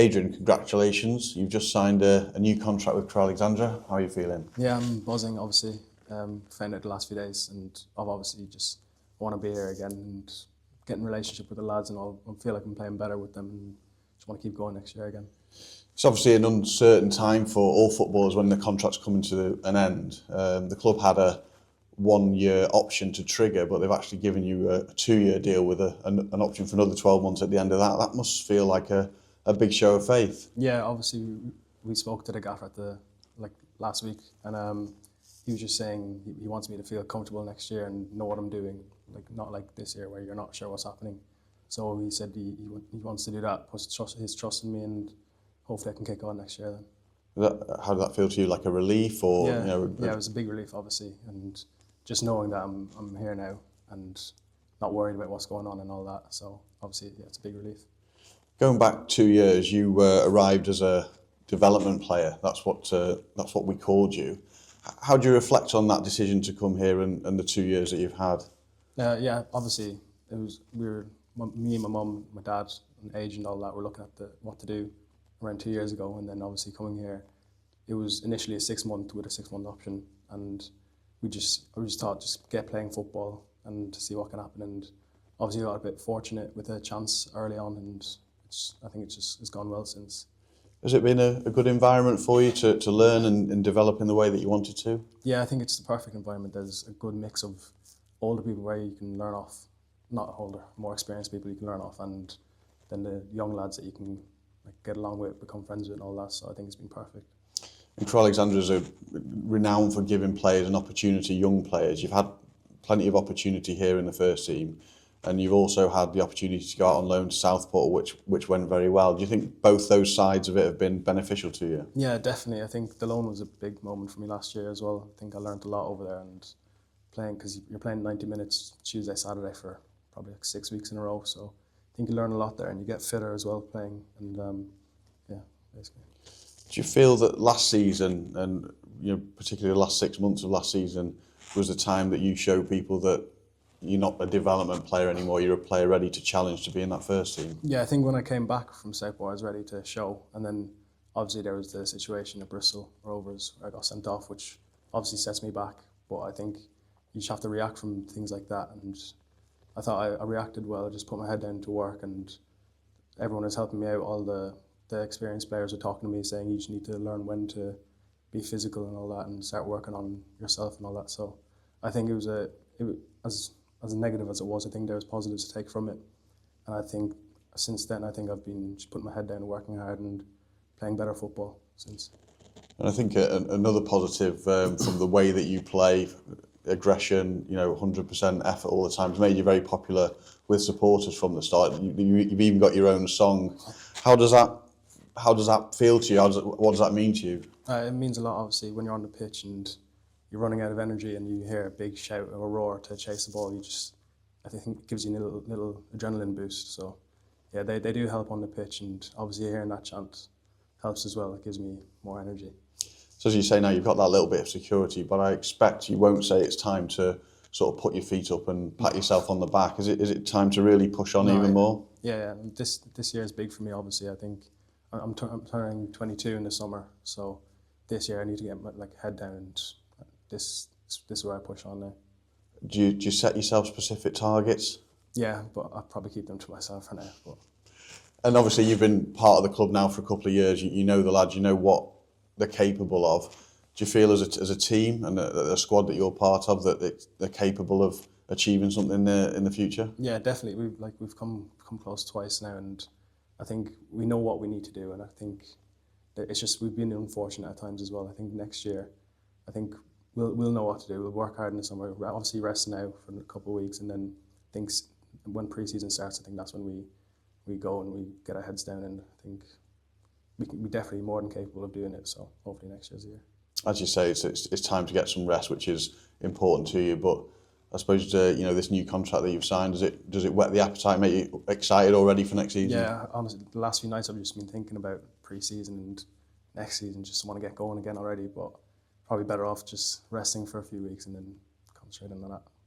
Adrien, congratulations. You've just signed a new contract with Crow Alexandra. How are you feeling? Yeah, I'm buzzing, obviously. Found out the last few days, and I've obviously just want to be here again and get in relationship with the lads, and I feel like I'm playing better with them, and just want to keep going next year again. It's obviously an uncertain time for all footballers when the contract's coming to an end. The club had a 1-year option to trigger, but they've actually given you a 2-year deal with an option for another 12 months at the end of that. That must feel like a big show of faith. Yeah, obviously we spoke to the gaffer at the last week, and he was just saying he wants me to feel comfortable next year and know what I'm doing, not like this year where you're not sure what's happening. So he said he wants to do that, put his trust in me, and hopefully I can kick on next year then. How did that feel to you? Like a relief, or yeah, yeah, it was a big relief, obviously, and just knowing that I'm here now and not worried about what's going on and all that. So obviously, yeah, it's a big relief. Going back 2 years, you arrived as a development player. That's what we called you. How do you reflect on that decision to come here and the 2 years that you've had? Yeah, obviously me and my mum, my dad, and agent, all that. Were looking at what to do around 2 years ago, and then obviously coming here, it was initially a 6-month with a 6-month option, and I just thought just get playing football and to see what can happen. And obviously got a bit fortunate with a chance early on, and I think it's gone well since. Has it been a good environment for you to learn and develop in the way that you wanted to? Yeah, I think it's the perfect environment. There's a good mix of older people where you can learn off, not older, more experienced people you can learn off, and then the young lads that you can get along with, become friends with and all that. So I think it's been perfect. And Crow Alexandra is renowned for giving players an opportunity, young players. You've had plenty of opportunity here in the first team, and you've also had the opportunity to go out on loan to Southport, which went very well. Do you think both those sides of it have been beneficial to you? Yeah, definitely. I think the loan was a big moment for me last year as well. I think I learned a lot over there, and playing, because you're playing 90 minutes Tuesday, Saturday for probably 6 weeks in a row. So I think you learn a lot there, and you get fitter as well playing. And yeah, basically. Do you feel that last season, and particularly the last 6 months of last season, was the time that you show people that you're not a development player anymore, you're a player ready to challenge to be in that first team? Yeah, I think when I came back from Southport, I was ready to show. And then obviously there was the situation at Bristol Rovers where I got sent off, which obviously sets me back. But I think you just have to react from things like that. And I thought I reacted well. I just put my head down to work, and everyone was helping me out. All the experienced players were talking to me, saying you just need to learn when to be physical and all that, and start working on yourself and all that. So I think it was as negative as it was, I think there was positives to take from it. And I think since then, I think I've been just putting my head down and working hard and playing better football since. And I think another positive from the way that you play, aggression, 100% effort all the time, has made you very popular with supporters from the start. You've even got your own song. How does that feel to you? What does that mean to you? It means a lot, obviously, when you're on the pitch and you're running out of energy and you hear a big shout or a roar to chase the ball. I think it gives you a little adrenaline boost. So yeah, they do help on the pitch, and obviously hearing that chant helps as well. It gives me more energy. So as you say now, you've got that little bit of security, but I expect you won't say it's time to sort of put your feet up and pat yourself on the back. Is it time to really push on even more? Yeah. This year is big for me, obviously. I think I'm turning 22 in the summer, so this year I need to get my head down, and this is where I push on now. Do you set yourself specific targets? Yeah, but I'll probably keep them to myself for now. But. And obviously you've been part of the club now for a couple of years. You know the lads, you know what they're capable of. Do you feel as a team and a squad that you're part of that they're capable of achieving something in the future? Yeah, definitely. We've come close twice now, and I think we know what we need to do. And I think that it's just we've been unfortunate at times as well. I think next year, I think we'll know what to do. We'll work hard in the summer. We'll obviously rest now for a couple of weeks, and then when pre-season starts, I think that's when we go and we get our heads down, and I think we're definitely more than capable of doing it. So hopefully next year's the year. As you say, it's time to get some rest, which is important to you. But I suppose this new contract that you've signed, does it whet the appetite, make you excited already for next season? Yeah, honestly, the last few nights I've just been thinking about pre-season and next season. Just want to get going again already, but probably better off just resting for a few weeks and then come straight into that.